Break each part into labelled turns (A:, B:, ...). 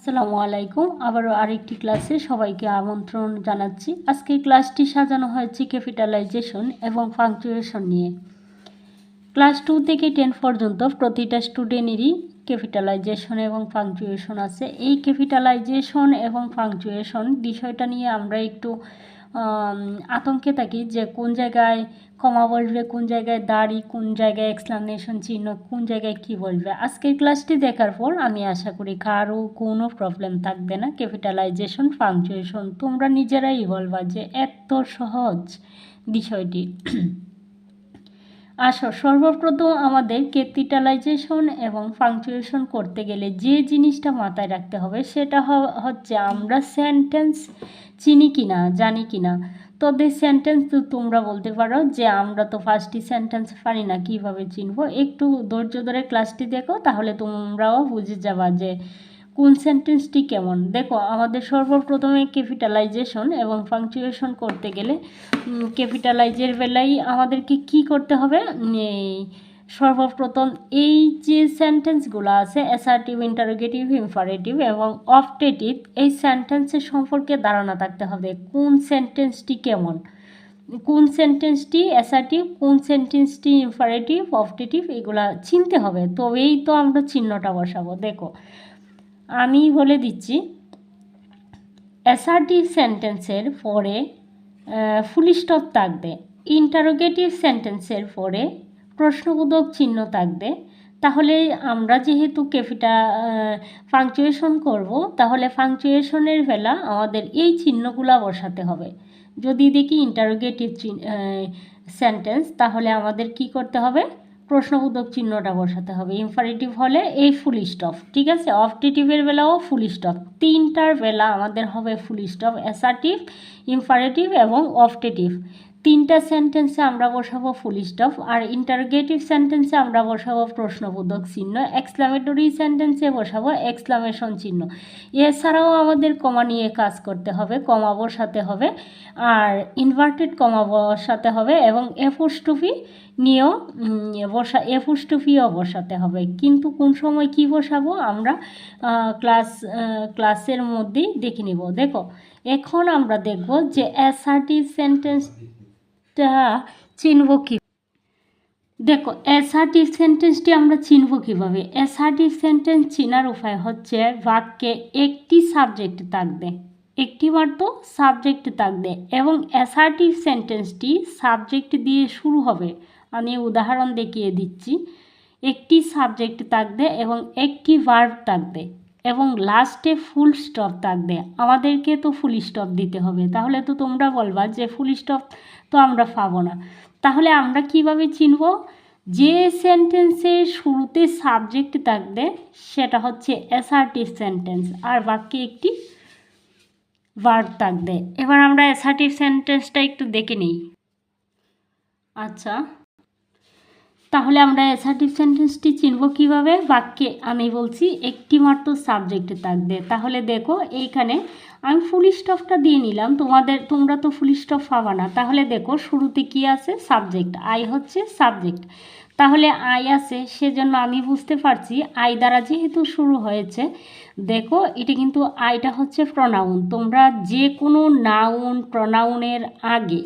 A: আসসালামু আলাইকুম। আবারও আরেকটি ক্লাসে সবাইকে আমন্ত্রণ জানাচ্ছি। আজকের ক্লাসটি সাজানো হয়েছে ক্যাপিটালাইজেশন এবং পাংচুয়েশন নিয়ে। ক্লাস 2 থেকে 10 পর্যন্ত প্রতিটা স্টুডেন্টেরই ক্যাপিটালাইজেশন এবং পাংচুয়েশন আছে। এই ক্যাপিটালাইজেশন এবং পাংচুয়েশন বিষয়টা নিয়ে আমরা একটু আতঙ্কে থাকি যে কোন জায়গায় কমা বলবে, কোন জায়গায় দাড়ি, কোন জায়গায় এক্সক্লামেশন চিহ্ন, কোন জায়গায় কি বলবে। আজকের ক্লাসটি দেখার পর আমি আশা করি কারো কোনো প্রবলেম থাকবে না। ক্যাপিটালাইজেশন পাংচুয়েশন তোমরা নিজেরাই বলবা যে এত সহজ বিষয়টি। আসো, সর্বপ্রথম আমাদের ক্যাপিটালাইজেশন এবং পাংচুয়েশন করতে গেলে যে জিনিসটা মাথায় রাখতে হবে সেটা হচ্ছে আমরা সেন্টেন্স চিনি কিনা, জানি কিনা। তোদের সেন্টেন্স তো তোমরা বলতে পারো যে আমরা তো ফার্স্টই সেন্টেন্স পারি না, কীভাবে চিনবো। একটু ধৈর্য ধরে ক্লাসটি দেখো, তাহলে তোমরাও বুঝে যাবা যে কোন সেন্টেন্সটি কেমন। দেখো, আমাদের সর্বপ্রথমে ক্যাপিটালাইজেশন এবং পাংচুয়েশন করতে গেলে ক্যাপিটালাইজের বেলায় আমাদেরকে কি করতে হবে, সর্বপ্রথম এই যে সেন্টেন্সগুলো আছে অ্যাসার্টিভ, ইন্টারোগেটিভ, ইম্পারেটিভ এবং অপটেটিভ, এই সেন্টেন্সের সম্পর্কে ধারণা থাকতে হবে কোন সেন্টেন্সটি কেমন, কোন সেন্টেন্সটি অ্যাসার্টিভ, কোন সেন্টেন্সটি ইম্পারেটিভ, অপটেটিভ, এগুলা চিনতে হবে। তবেই তো আমরা চিহ্নটা বসাবো। দেখো, আমি বলে দিচ্ছি, অ্যাসার্টিভ সেন্টেন্সের পরে ফুল স্টপ থাকবে, ইন্টারোগেটিভ সেন্টেন্সের পরে প্রশ্নবোধক চিহ্ন থাকবে। তাহলে আমরা যেহেতু পাংচুয়েশন করব, তাহলে পাংচুয়েশনের বেলা আমাদের এই চিহ্নগুলা বসাতে হবে। যদি দেখি ইন্টারোগেটিভ সেন্টেন্স, তাহলে আমাদের কি করতে হবে, প্রশ্নবোধক চিহ্নটা বসাতে হবে। ইম্পারেটিভ হলে এই ফুল স্টপ, ঠিক আছে। অপটেটিভের বেলাও ফুল স্টপ, তিনটার বেলা আমাদের হবে ফুল স্টপ। অ্যাসার্টিভ, ইম্পারেটিভ এবং অপটেটিভ, তিনটা সেন্টেন্সে আমরা বসাবো ফুল স্টপ। আর ইন্টারোগেটিভ সেন্টেন্সে আমরা বসাবো প্রশ্নবোধক চিহ্ন, এক্সক্লামেটরি সেন্টেন্সে বসাবো এক্সক্লামেশন চিহ্ন। এছাড়াও আমাদের কমা নিয়ে কাজ করতে হবে, কমা বসাতে হবে, আর ইনভার্টেড কমা বসাতে হবে এবং এপোস্ট্রফি নিয়েও এপোস্ট্রফিও বসাতে হবে। কিন্তু কোন সময় কি বসাবো আমরা ক্লাসের মধ্যেই দেখে নিব। দেখো, এখন আমরা দেখব যে অ্যাসার্টিভ সেন্টেন্সটা চিনব কি। দেখো, অ্যাসার্টিভ সেন্টেন্সটি আমরা চিনব কীভাবে। অ্যাসার্টিভ সেন্টেন্স চেনার উপায় হচ্ছে বাক্যে একটি সাবজেক্ট থাকবে, একটি মাত্র সাবজেক্ট থাকবে এবং অ্যাসার্টিভ সেন্টেন্সটি সাবজেক্ট দিয়ে শুরু হবে। আমি উদাহরণ দেখিয়ে দিচ্ছি। একটি সাবজেক্ট থাকবে এবং একটি ভার্ব থাকবে এবং লাস্টে ফুল স্টপ থাকবে। আমাদেরকে তো ফুল স্টপ দিতে হবে, তাহলে তো তোমরা বলবা যে ফুল স্টপ তো আমরা পাবো না। তাহলে আমরা কিভাবে চিনব, যে সেন্টেন্সের শুরুতে সাবজেক্ট থাকবে সেটা হচ্ছে অ্যাসার্টিভ সেন্টেন্স, আর বাকি একটি ভার্ব থাকবে। এবার আমরা অ্যাসার্টিভ সেন্টেন্সটা একটু দেখে নিই। আচ্ছা, তাহলে আমরা অ্যাসার্টিভ সেন্টেন্সটি চিনব কীভাবে। বাক্যে আমি বলছি একটি মাত্র সাবজেক্ট থাকবে। তাহলে দেখো, এইখানে আমি ফুল স্টপটা দিয়ে নিলাম, তোমরা তো ফুল স্টপ পাবা না। তাহলে দেখো, শুরুতে কি আছে, সাবজেক্ট, আই হচ্ছে সাবজেক্ট। তাহলে আই আছে, সেজন্য আমি বুঝতে পারছি আই দ্বারা যেহেতু শুরু হয়েছে। দেখো, এটা কিন্তু আইটা হচ্ছে প্রনাউন। তোমরা যে কোনো নাউন প্রনাউনের আগে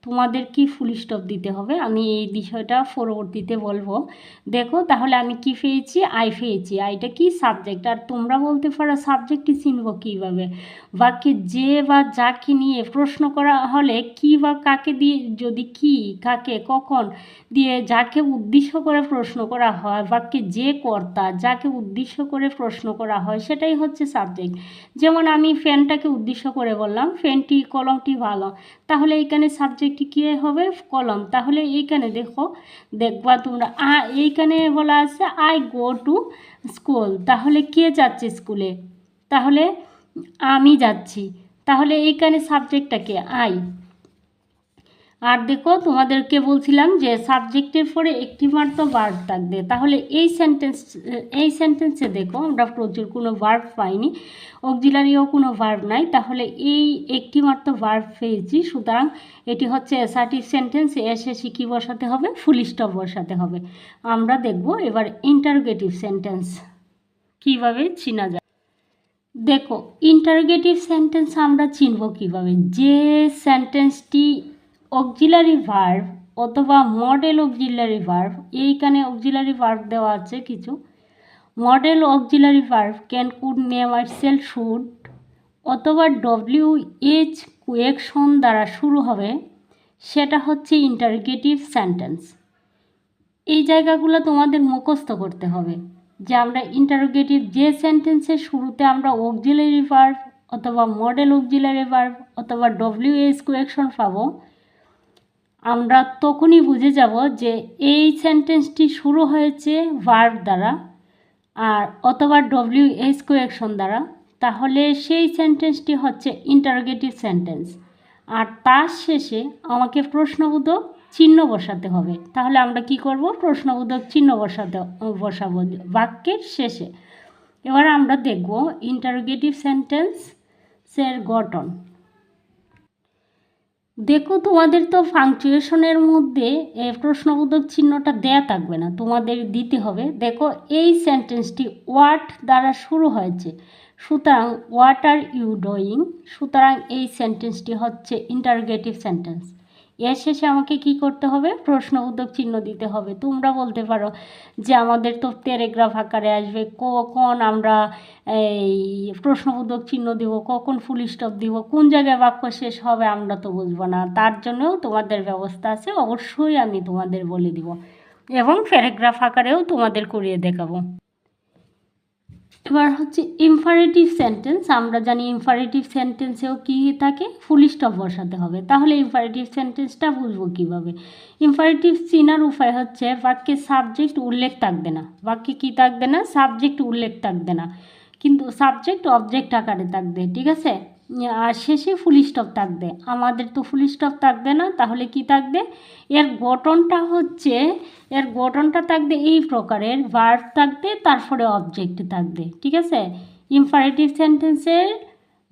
A: তোমাদের কি ফুল স্টপ দিতে হবে, আমি এই বিষয়টা পরবর্তীতে বলবো। দেখো, তাহলে আমি কি পেয়েছি, আই পেয়েছি। আইটা কি, সাবজেক্ট। আর তোমরা বলতে পারো সাবজেক্টটি চিনব কীভাবে। বাক্যে যে বা যাকে নিয়ে প্রশ্ন করা হলে কি বা কাকে দিয়ে, যদি কি, কাকে, কখন দিয়ে যাকে উদ্দেশ্য করে প্রশ্ন করা হয়, বাক্যে যে কর্তা যাকে উদ্দেশ্য করে প্রশ্ন করা হয় সেটাই হচ্ছে সাবজেক্ট। যেমন আমি ফ্যানটাকে উদ্দেশ্য করে বললাম ফ্যানটি, কলমটি ভালো, তাহলে এইখানে সাবজেক্টটি কী হবে, কলম। তাহলে এইখানে দেখবা তোমরা এইখানে বলা আছে আই গো টু স্কুল, তাহলে কে যাচ্ছে স্কুলে, তাহলে আমি যাচ্ছি। তাহলে এইখানে সাবজেক্টটা কে, আই। আর দেখো, তোমাদেরকে বলছিলাম যে সাবজেক্টের পরে একটি মাত্র ভার্ব থাকবে। তাহলে এই সেন্টেন্সে দেখো, আমরা প্রচুর কোনো ভার্ব পাইনি, অক্সিলারিও কোনো ভার্ব নাই। তাহলে এই একটি মাত্র ভার্ব পেয়েছি, সুতরাং এটি হচ্ছে অ্যাসার্টিভ সেন্টেন্স। এর শেষে কী বসাতে হবে, ফুল স্টপ বসাতে হবে। আমরা দেখব এবার ইন্টারোগেটিভ সেন্টেন্স কীভাবে চেনা যায়। দেখো ইন্টারোগেটিভ সেন্টেন্স আমরা চিনব কীভাবে, যে সেন্টেন্সটি অক্সিলারি ভার্ব অথবা মডেল অক্সিলারি ভার্ব, এইখানে অক্সিলারি ভার্ব দেওয়া আছে কিছু, modal auxiliary verb can, could, may, might, shall, should অথবা WH কোয়েকশন দ্বারা শুরু হবে, সেটা হচ্ছে ইন্টারোগেটিভ সেন্টেন্স। এই জায়গাগুলো তোমাদের মুখস্থ করতে হবে যে আমরা ইন্টারোগেটিভ যে সেন্টেন্সের শুরুতে আমরা অক্সিলারি ভার্ব অথবা মডেল অক্সিলারি ভার্ব অথবা WH কোয়েকশন পাবো, আমরা তখনই বুঝে যাব যে এই সেন্টেন্সটি শুরু হয়েছে ভার্ব দ্বারা আর অথবা WH কোয়েকশন দ্বারা, তাহলে সেই সেন্টেন্সটি হচ্ছে ইন্টারোগেটিভ সেন্টেন্স। আর তার শেষে আমাকে প্রশ্নবোধক চিহ্ন বসাতে হবে। তাহলে আমরা কি করব, প্রশ্নবোধক চিহ্ন বসাবো বাক্যের শেষে। এবার আমরা দেখব ইন্টারোগেটিভ সেন্টেন্সের গঠন। দেখো তোমাদের তো পাংচুয়েশনের মধ্যে প্রশ্নবোধক চিহ্নটা দেয়া থাকবে না, তোমাদের দিতে হবে। দেখো এই সেন্টেন্সটি হোয়াট দ্বারা শুরু হয়েছে, সুতরাং হোয়াট আর ইউ ডুইং, সুতরাং এই সেন্টেন্সটি হচ্ছে ইন্টারোগেটিভ সেন্টেন্স। এর শেষে আমাকে কি করতে হবে, প্রশ্নবোধক চিহ্ন দিতে হবে। তোমরা বলতে পারো যে আমাদের তো প্যারাগ্রাফ আকারে আসবে, কখন আমরা এই প্রশ্নবোধক চিহ্ন দিব, কখন ফুল স্টপ দিব, কোন জায়গায় বাক্য শেষ হবে আমরা তো বুঝবো না, তার জন্যও তোমাদের ব্যবস্থা আছে, অবশ্যই আমি তোমাদের বলে দিব এবং প্যারাগ্রাফ আকারেও তোমাদের করিয়ে দেখাবো। এবার হচ্ছে ইমপারেটিভ সেন্টেন্স। আমরা জানি ইমপারেটিভ সেন্টেন্সেও কী থাকে, ফুল স্টপ বসাতে হবে। তাহলে ইমপারেটিভ সেন্টেন্সটা বুঝবো কীভাবে, ইমপারেটিভ চিনার উপায় হচ্ছে বাক্যে সাবজেক্ট উল্লেখ থাকবে না, বাক্যে কী থাকবে না, সাবজেক্ট উল্লেখ থাকবে না, কিন্তু সাবজেক্ট অবজেক্ট আকারে থাকবে, ঠিক আছে। আর শেষে ফুল স্টপ থাকবে, আমাদের তো ফুল স্টপ থাকবে না, তাহলে কি থাকবে, এর গঠনটা থাকবে এই প্রকারের, ভার্ব থাকবে তারপরে অবজেক্ট থাকবে, ঠিক আছে। ইমপারেটিভ সেন্টেন্সের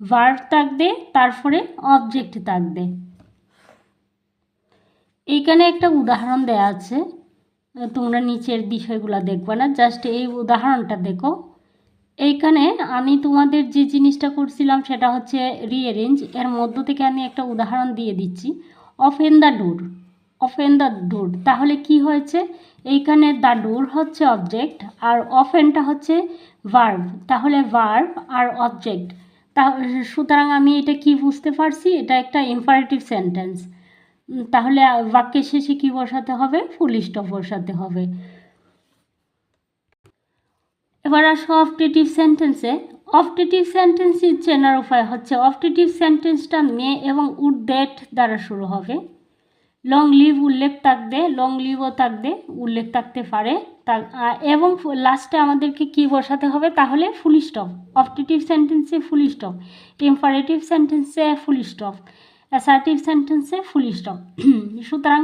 A: ভার্ব থাকবে তারপরে অবজেক্ট থাকবে। এইখানে একটা উদাহরণ দেওয়া আছে, তোমরা নিচের বিষয়গুলো দেখবে না, জাস্ট এই উদাহরণটা দেখো। এইখানে আমি তোমাদের যে জিনিসটা করছিলাম সেটা হচ্ছে রিঅ্যারেঞ্জ, এর মধ্য থেকে আমি একটা উদাহরণ দিয়ে দিচ্ছি। ওপেন দ্য ডোর, তাহলে কি হয়েছে, এইখানে দ্য ডোর হচ্ছে অবজেক্ট আর ওপেনটা হচ্ছে ভার্ব, তাহলে ভার্ব আর অবজেক্ট, সুতরাং আমি এটা কি বুঝতে পারছি, এটা একটা ইম্পারেটিভ সেন্টেন্স। তাহলে বাক্যের শেষে কি বসাতে হবে, ফুল স্টপ বসাতে হবে। এবার আসো অবজেক্টিভ সেন্টেন্সে। অবজেক্টিভ সেন্টেন্সের চেনার উপায় হচ্ছে, অবজেক্টিভ সেন্টেন্সটা মে এবং উড দ্যাট দ্বারা শুরু হবে। লং লিভ উল্লেখ থাকবে, লং লিভও থাকবে, উল্লেখ থাকতে পারে, এবং লাস্টে আমাদেরকে কি বসাতে হবে, তাহলে ফুল স্টপ। অবজেক্টিভ সেন্টেন্সে ফুল স্টপ, ইম্পারেটিভ সেন্টেন্সে ফুল স্টপ, অ্যাসার্টিভ সেন্টেন্সে ফুল স্টপ। সুতরাং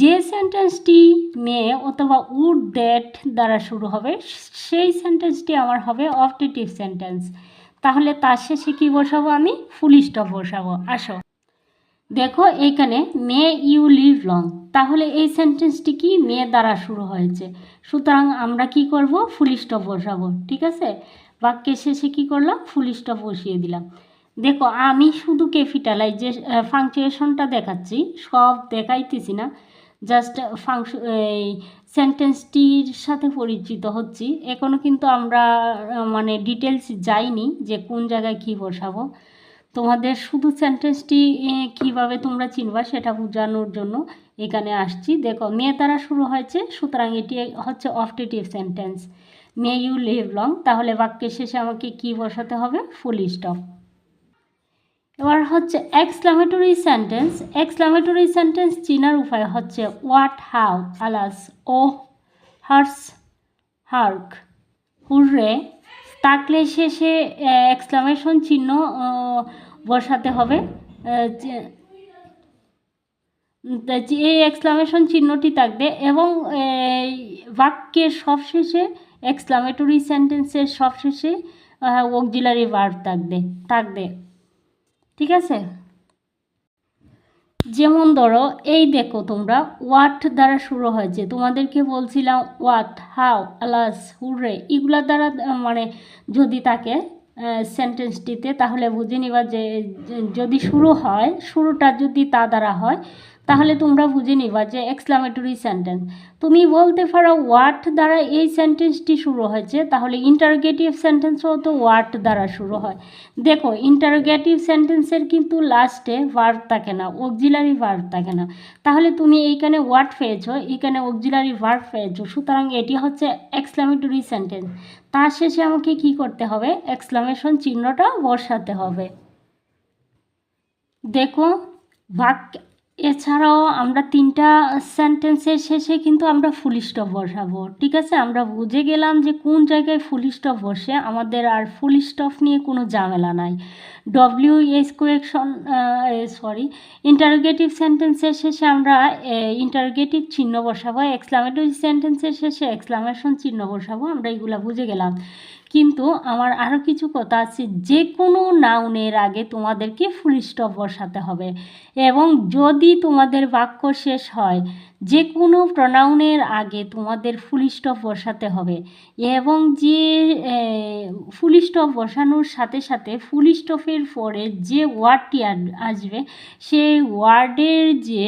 A: যে সেন্টেন্সটি মে অথবা উড দ্যাট দ্বারা শুরু হবে সেই সেন্টেন্সটি আমার হবে অবজেক্টিভ সেন্টেন্স। তাহলে তার শেষে কী বসাবো, আমি ফুল স্টপ বসাবো। আসো দেখো এইখানে মে ইউ লিভ লং, তাহলে এই সেন্টেন্সটি কি মে দ্বারা শুরু হয়েছে, সুতরাং আমরা কি করব, ফুল স্টপ বসাবো, ঠিক আছে। বাক্যের শেষে কি করলাম, ফুল স্টপ বসিয়ে দিলাম। দেখো আমি শুধু ফাংচুয়েশনটা দেখাচ্ছি, সব দেখাইতেছি না, জাস্ট সেন্টেন্সটির সাথে পরিচিত হচ্ছি। এখনও কিন্তু আমরা মানে ডিটেলস যাইনি যে কোন জায়গায় কি বসাবো। তোমাদের শুধু সেন্টেন্সটি কিভাবে তোমরা চিনবা সেটা বোঝানোর জন্য এখানে আসছি। দেখো মে দ্বারা শুরু হয়েছে, সুতরাং এটি হচ্ছে objective sentence. May you live long, তাহলে বাক্যের শেষে আমাকে কি বসাতে হবে, ফুল স্টপ। এবার হচ্ছে এক্সক্লামেটরি সেন্টেন্স। এক্সক্লামেটরি সেন্টেন্স চিনার উপায় হচ্ছে হোয়াট, হাউ, আলাস, ও, হার্স, হার্ক, হুররে থাকলে শেষে এক্সক্লামেশন চিহ্ন বসাতে হবে। এই এক্সক্লামেশন চিহ্নটি থাকবে এবং বাক্যের সবশেষে, এক্সক্লামেটরি সেন্টেন্সের সবশেষে অক্সিলারি ভার্ব থাকবে, ঠিক আছে। যেমন ধরো এই দেখো তোমরা হোয়াট দ্বারা শুরু হয়েছে, তোমাদেরকে বলছিলাম হোয়াট, হাউ, আলাস, হুররে, এগুলা দ্বারা মানে যদি থাকে সেন্টেন্সটিতে, তাহলে বুঝে নিবা যে যদি শুরু হয়, শুরুটা যদি তা দ্বারা হয়, তাহলে তোমরা বুঝে নিবা যে এক্সক্লামেটরি সেন্টেন্স। তুমি বলতে পারো হোয়াট দ্বারা এই সেন্টেন্সটি শুরু হয়েছে, তাহলে ইন্টারোগেটিভ সেন্টেন্সও তো হোয়াট দ্বারা শুরু হয়। দেখো ইন্টারোগেটিভ সেন্টেন্সের কিন্তু লাস্টে ভার্ব থাকে না, অক্সিলারি ভার্ব থাকে না। তাহলে তুমি এইখানে হোয়াট পেয়েছো, এখানে অক্সিলারি ভার্ব পেয়েছো, সুতরাং এটি হচ্ছে এক্সক্লামেটরি সেন্টেন্স। তার শেষে আমাকে কি করতে হবে, এক্সক্লামেশন চিহ্নটা বসাতে হবে। দেখো বাক্য এছাড়াও আমরা তিনটা সেন্টেন্সের শেষে কিন্তু আমরা ফুল স্টপ বসাবো। ঠিক আছে, আমরা বুঝে গেলাম যে কোন জায়গায় ফুল স্টপ বসে, আমাদের আর ফুল স্টপ নিয়ে কোনো ঝামেলা নাই। ডব্লিউএস কোয়েকশন ইন্টারোগেটিভ সেন্টেন্সের শেষে আমরা ইন্টারোগেটিভ চিহ্ন বসাবো, এক্সক্লামেটরি সেন্টেন্সের শেষে এক্সক্লামেশন চিহ্ন বসাবো, আমরা এগুলো বুঝে গেলাম। কিন্তু আমার আরও কিছু কথা আছে, যে কোনো নাউনের আগে তোমাদেরকে ফুল স্টপ বসাতে হবে, এবং যদি তোমাদের বাক্য শেষ হয় যে কোনো প্রনাউনের আগে তোমাদের ফুল স্টপ বসাতে হবে, এবং যে ফুল স্টপ বসানোর সাথে সাথে ফুল স্টপের পরে যে ওয়ার্ডটি আসবে সেই ওয়ার্ডের যে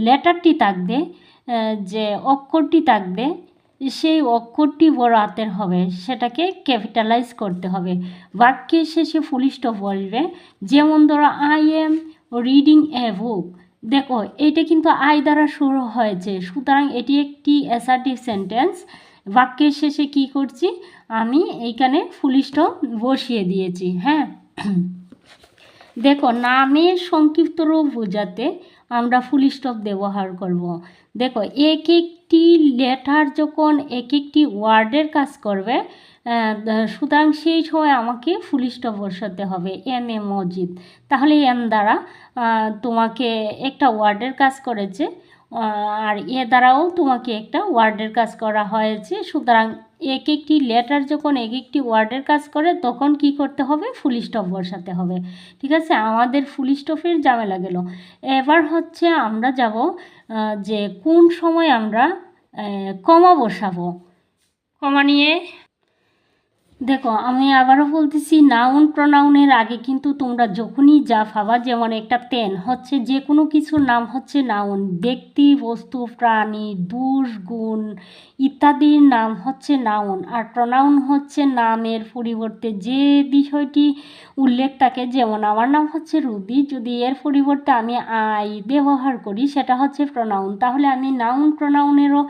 A: লেটারটি থাকবে, যে অক্ষরটি থাকবে, সেই অক্ষরটি বড় হাতের হবে, সেটাকে ক্যাপিটালাইজ করতে হবে। বাক্যের শেষে ফুল স্টপ বসবে। যেমন ধরো আই এম রিডিং এ বুক, দেখো এইটা কিন্তু আই দ্বারা শুরু হয়েছে, সুতরাং এটি একটি অ্যাসার্টিভ সেন্টেন্স। বাক্যের শেষে কি করছি, আমি এইখানে ফুল স্টপ বসিয়ে দিয়েছি। হ্যাঁ, দেখো নামের সংক্ষিপ্ত রূপ বোঝাতে আমরা ফুল স্টপ ব্যবহার করব। দেখো এক একটি লেটার যখন এক একটি ওয়ার্ডের কাজ করবে, সুতরাং সেই সময় আমাকে ফুল স্টপ বসাতে হবে। এম এ মসজিদ, তাহলে এম দ্বারা তোমাকে একটা ওয়ার্ডের কাজ করেছে, আর এ দ্বারাও তোমাকে একটা ওয়ার্ডের কাজ করা হয়েছে, সুতরাং এক একটি লেটার যখন এক একটি ওয়ার্ডের কাজ করে তখন কি করতে হবে, ফুল স্টপ বসাতে হবে। ঠিক আছে, আমাদের ফুল স্টপের ঝামেলা গেল। এবার হচ্ছে আমরা যাব যে কোন সময় আমরা কমা বসাবো। কমা নিয়ে দেখো আমি আবারও বলতেছি, নাউন প্রনাউনের আগে কিন্তু তোমরা যখনই যা ভাবা, যেমন একটা পেন হচ্ছে যে কোনো কিছুর নাম হচ্ছে নাউন, ব্যক্তি বস্তু প্রাণী দোষ গুণ ইত্যাদির নাম হচ্ছে নাউন, আর প্রনাউন হচ্ছে নামের পরিবর্তে যে বিষয়টি উল্লেখ থাকে। যেমন আমার নাম হচ্ছে রুবি, যদি এর পরিবর্তে আমি আই ব্যবহার করি সেটা হচ্ছে প্রনাউন। তাহলে আমি নাউন প্রনাউনেরও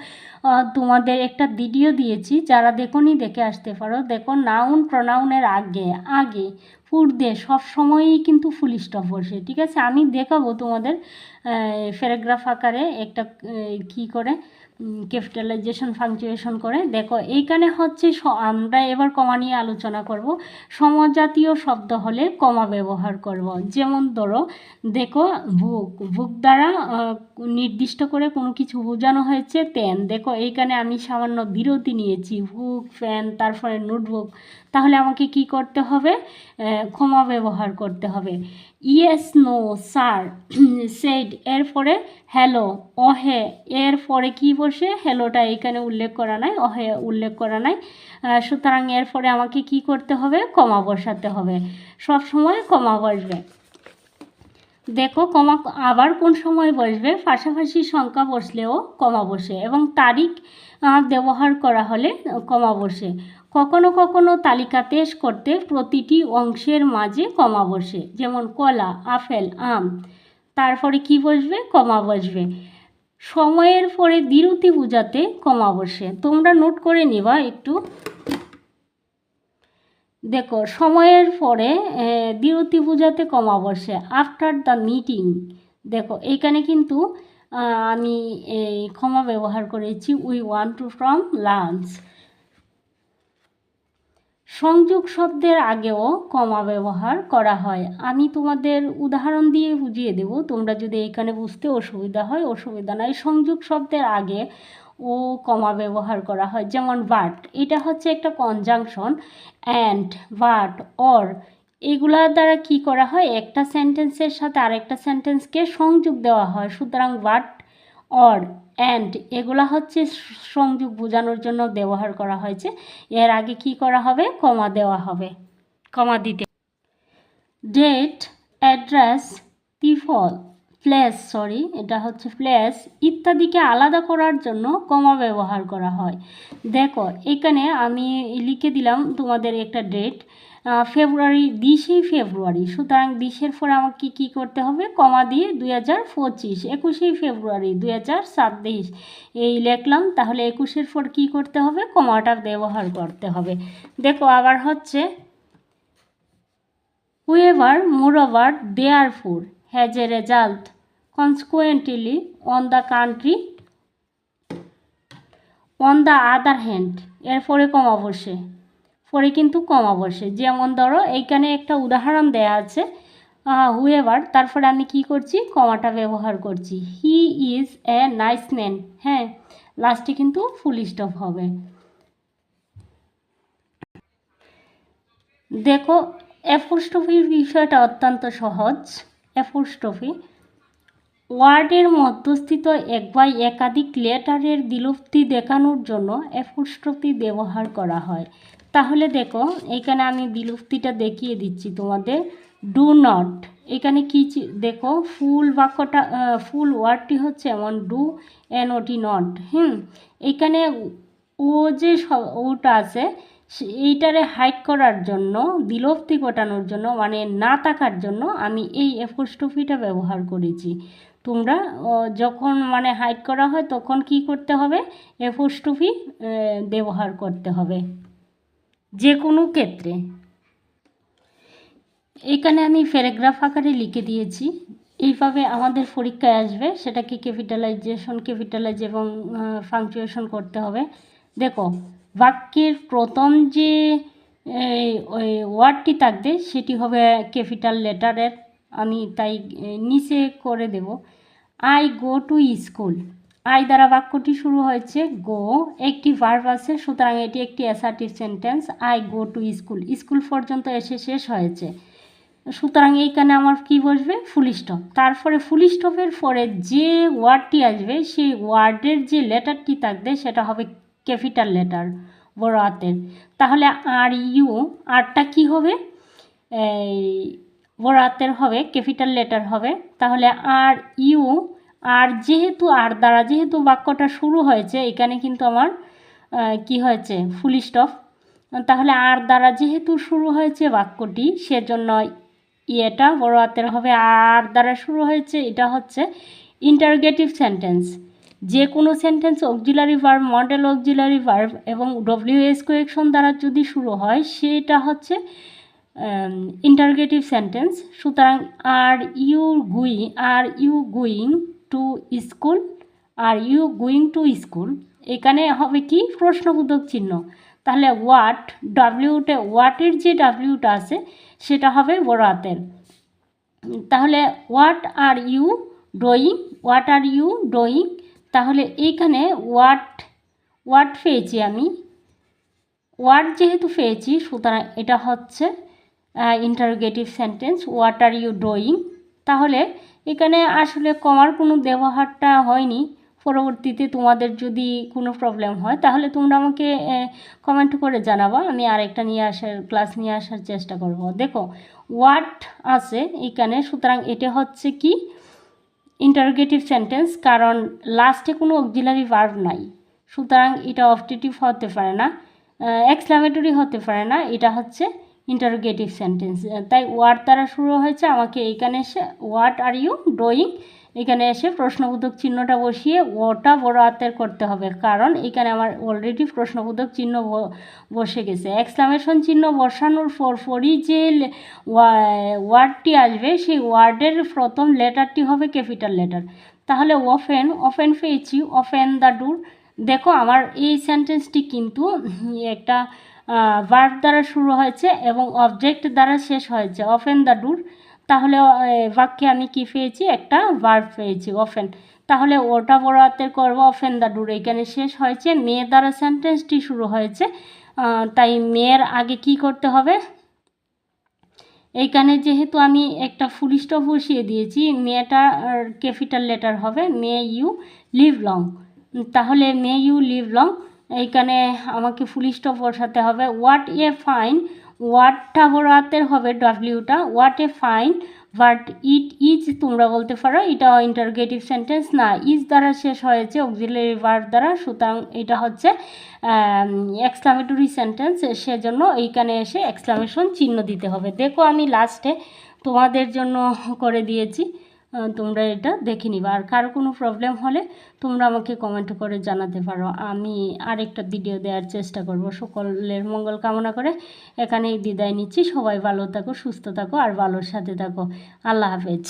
A: তোমাদের একটা ভিডিও দিয়েছি, যারা দেখোনি দেখে আসতে পারো। দেখো নাউন প্রনাউনের আগে পূর্বে সব সময়ই কিন্তু ফুল স্টপ বসে। ঠিক আছে, আমি দেখাবো তোমাদের প্যারাগ্রাফ আকারে একটা কি করে ক্যাপিটালাইজেশন পাংচুয়েশন করে। দেখো এইখানে হচ্ছে আমরা এবার কমা নিয়ে আলোচনা করব। সমজাতীয় শব্দ হলে কমা ব্যবহার করব। যেমন ধরো দেখো বুক দ্বারা নির্দিষ্ট করে কোনো কিছু বোঝানো হয়েছে পেন, দেখো এইখানে আমি সামান্য বিরতি নিয়েছি, বুক পেন তারপরে নোটবুক, তাহলে আমাকে কি করতে হবে, কমা ব্যবহার করতে হবে। ইয়েস নো স্যার সেড, এরপরে হ্যালো ওহে, এরপরে কি বসে, হ্যালোটা এখানে উল্লেখ করা নাই, ওহে উল্লেখ করা নাই, সুতরাং এরপরে আমাকে কি করতে হবে, কমা বসাতে হবে। সব সময় কমা বসবে। দেখো কমা আবার কোন সময় বসবে, পাশাপাশি সংখ্যা বসলেও কমা বসে, এবং তারিখ ব্যবহার করা হলে কমা বসে। কখনো কখনো তালিকা পেশ করতে প্রতিটি অংশের মাঝে কমা বসে, যেমন কলা আপেল আম, তারপরে কি বসবে, কমা বসবে। সময়ের পরে বিরতি বোঝাতে কমা বসে, তোমরা নোট করে নিবা একটু। দেখো সময়ের পরে বিরতি বোঝাতে কমা বসে। আফটার দ্য মিটিং, দেখো এইখানে কিন্তু আমি এই কমা ব্যবহার করেছি, we want to from lunch. সংযোগ শব্দের আগেও কমা ব্যবহার করা হয়, আমি তোমাদের উদাহরণ দিয়ে বুঝিয়ে দেব, তোমরা যদি এখানে বুঝতে অসুবিধা হয় অসুবিধা নাই। সংযোগ শব্দের আগে ও কমা ব্যবহার করা হয়, যেমন বাট, এটা হচ্ছে একটা কনজাংশন, অ্যান্ড বাট অর, এগুলার দ্বারা কি করা হয়, একটা সেন্টেন্সের সাথে আরেকটা সেন্টেন্সকে সংযোগ দেওয়া হয়, সুতরাং বাট অর, অ্যান্ড এগুলা হচ্ছে সংযোগ বোঝানোর জন্য ব্যবহার করা হয়েছে। এর আগে কি করা হবে? কমা দেওয়া হবে, কমা দিতে। ডেট, অ্যাড্রেস, এটা হচ্ছে প্লেস ইত্যাদিকে আলাদা করার জন্য কমা ব্যবহার করা হয়। দেখো এখানে আমি লিখে দিলাম তোমাদের একটা ডেট, ফেব্রুয়ারি, 20 ফেব্রুয়ারি। সুতরাং 20-এর পরে আমাকে কী করতে হবে? কমা দিয়ে 2025, 21 ফেব্রুয়ারি 2026 এই লিখলাম। তাহলে 21-এর পর কী করতে হবে? কমাটা ব্যবহার করতে হবে। দেখো আবার হচ্ছে whoever, moreover, therefore has a result consequently on the country on the other hand, এরপরে কমা বসে, পরে কিন্তু কমা বসে। যেমন ধরো এইখানে একটা উদাহরণ দেয়া আছে, হুয়েভার, তারপরে আমি কি করছি? কমাটা ব্যবহার করছি। He is a nice man, হ্যাঁ, লাস্টে কিন্তু ফুল স্টপ হবে। দেখো অ্যাপোস্ট্রফির বিষয়টা অত্যন্ত সহজ। অ্যাপোস্ট্রফি ওয়ার্ডের মধ্যস্থিত এক বা একাধিক লেটারের বিলুপ্তি দেখানোর জন্য অ্যাপোস্ট্রফি ব্যবহার করা হয়। তাহলে দেখো এখানে আমি বিলুপ্তিটা দেখিয়ে দিচ্ছি তোমাদের। ডু নট, এখানে কি দেখো ফুল বাক্যটা, ফুল ওয়ার্ডটি হচ্ছে এমন ডু এনওটি নট। এখানে ও যে ওটা আছে এইটারে হাইড করার জন্য, বিলুপ্তি ঘটানোর জন্য, মানে না থাকার জন্য আমি এই অ্যাপোস্ট্রফিটা ব্যবহার করেছি। তোমরা যখন মানে হাইড করা হয় তখন কি করতে হবে? অ্যাপোস্ট্রফি ব্যবহার করতে হবে যে কোনো ক্ষেত্রে। এখানে আমি প্যারাগ্রাফ আকারে লিখে দিয়েছি, এইভাবে আমাদের পরীক্ষায় আসবে। সেটাকে ক্যাপিটালাইজ এবং পাংচুয়েশন করতে হবে। দেখো বাক্যের প্রথম যে ওই ওয়ার্ডটি থাকবে সেটি হবে ক্যাপিটাল লেটারের, আমি তাই নিচে করে দেব। I go to school, I দ্বারা বাক্যটি শুরু হয়েছে, গো একটি ভার্ব আছে, সুতরাং এটি একটি assertive sentence. I go to school, school পর্যন্ত এসে শেষ হয়েছে, সুতরাং এইখানে আমার কি বসবে? Full stop. তারপরে ফুল স্টপের পরে যে ওয়ার্ডটি আসবে সেই ওয়ার্ডের যে লেটারটি থাকবে সেটা হবে ক্যাপিটাল লেটার, বড় হাতের। তাহলে আর ইউ, আরটা কি হবে? বড় হাতের হবে, ক্যাপিটাল লেটার হবে। তাহলে আর ইউ, আর যেহেতু আর দ্বারা যেহেতু বাক্যটা শুরু হয়েছে, এখানে কিন্তু আমার কি হয়েছে? Full stop. তাহলে আর দ্বারা যেহেতু শুরু হয়েছে বাক্যটি, সেজন্য এটা বড় হাতের হবে। আর দ্বারা শুরু হয়েছে, এটা হচ্ছে ইন্টারোগেটিভ সেন্টেন্স। যে কোনো sentence auxiliary verb, modal auxiliary verb এবং ডব্লিউএস কোয়েকশন দ্বারা যদি শুরু হয় সেটা হচ্ছে ইন্টারোগেটিভ সেন্টেন্স। সুতরাং are you going to school, are you going to school, এখানে হবে কি? প্রশ্নবোধক চিহ্ন। তাহলে ওয়াটের যে ডাব্লিউটা আছে সেটা হবে বড় হাতের। তাহলে হোয়াট আর ইউ ডুইং, তাহলে এইখানে ওয়াট পেয়েছি আমি, ওয়াট যেহেতু পেয়েছি সুতরাং এটা হচ্ছে interrogative sentence, what are you doing. তাহলে এখানে আসলে কমার কোনো ব্যবহারটা হয়নি। পরবর্তীতে তোমাদের যদি কোনো প্রবলেম হয় তাহলে তোমরা আমাকে কমেন্ট করে জানাবা, আমি আরেকটা ক্লাস নিয়ে আসার চেষ্টা করব। দেখো হোয়াট আছে এখানে, সুতরাং এটা হচ্ছে কি? ইন্টারোগেটিভ সেন্টেন্স, কারণ লাস্টে কোনো অক্সিলারি ভার্ব নাই, সুতরাং এটা অবজেক্টিভ হতে পারে না, এক্সক্লামেটরি হতে পারে না, এটা হচ্ছে ইন্টারোগেটিভ সেন্টেন্স। তাই ওয়ার্ড দ্বারা শুরু হয়েছে, আমাকে এইখানে এসে হোয়াট আর ইউ ডুইং, এখানে এসে প্রশ্নবোধক চিহ্নটা বসিয়ে ওটা বড় হাতের করতে হবে, কারণ এখানে আমার অলরেডি প্রশ্নবোধক চিহ্ন বসে গেছে। এক্সক্লামেশন চিহ্ন বসানোর পরই যে ওয়ার্ডটি আসবে সেই ওয়ার্ডের প্রথম লেটারটি হবে ক্যাপিটাল লেটার। তাহলে ওপেন পেয়েছি, ওপেন দ্য ডোর। দেখো আমার এই সেন্টেন্সটি কিন্তু একটা ভার্ব দ্বারা শুরু হয়েছে এবং অবজেক্ট দ্বারা শেষ হয়েছে, ওপেন দ্য ডোর। তাহলে বাক্যে আমি কি পেয়েছি? একটা ভার্ব পেয়েছি, ওপেন। তাহলে ওটা বড় হাতের করবো, ওপেন দ্য ডোর। এখানে শেষ হয়েছে, মেয়ে দ্বারা সেন্টেন্সটি শুরু হয়েছে, তাই মেয়ের আগে কি করতে হবে? এইখানে যেহেতু আমি একটা ফুল স্টপ বসিয়ে দিয়েছি, মেটা ক্যাপিটাল লেটার হবে, মে ইউ লিভ লং। তাহলে মে ইউ লিভ লং এইখানে আমাকে ফুল স্টপ বসাতে হবে। হোয়াট এ ফাইন, ওয়াটটা বড় হাতের হবে, ডাব্লিউটা, what a fine, but it is তোমরা বলতে পারো, এটা ইন্টারগেটিভ সেন্টেন্স না, ইজ দ্বারা শেষ হয়েছে অক্সিলারি ভার্ব দ্বারা, সুতরাং এটা হচ্ছে এক্সক্লামেটরি সেন্টেন্স, সেজন্য এইখানে এসে এক্সক্লামেশন চিহ্ন দিতে হবে। দেখো আমি লাস্টে তোমাদের জন্য করে দিয়েছি, তোমরা এটা দেখে নিবা। আর কারো কোনো প্রবলেম হলে তোমরা আমাকে কমেন্ট করে জানাতে পারো, আমি আরেকটা ভিডিও দেওয়ার চেষ্টা করব। সকলের মঙ্গল কামনা করে এখানেই বিদায় নিচ্ছি। সবাই ভালো থাকো, সুস্থ থাকো আর ভালোর সাথে থাকো। আল্লাহ হাফেজ।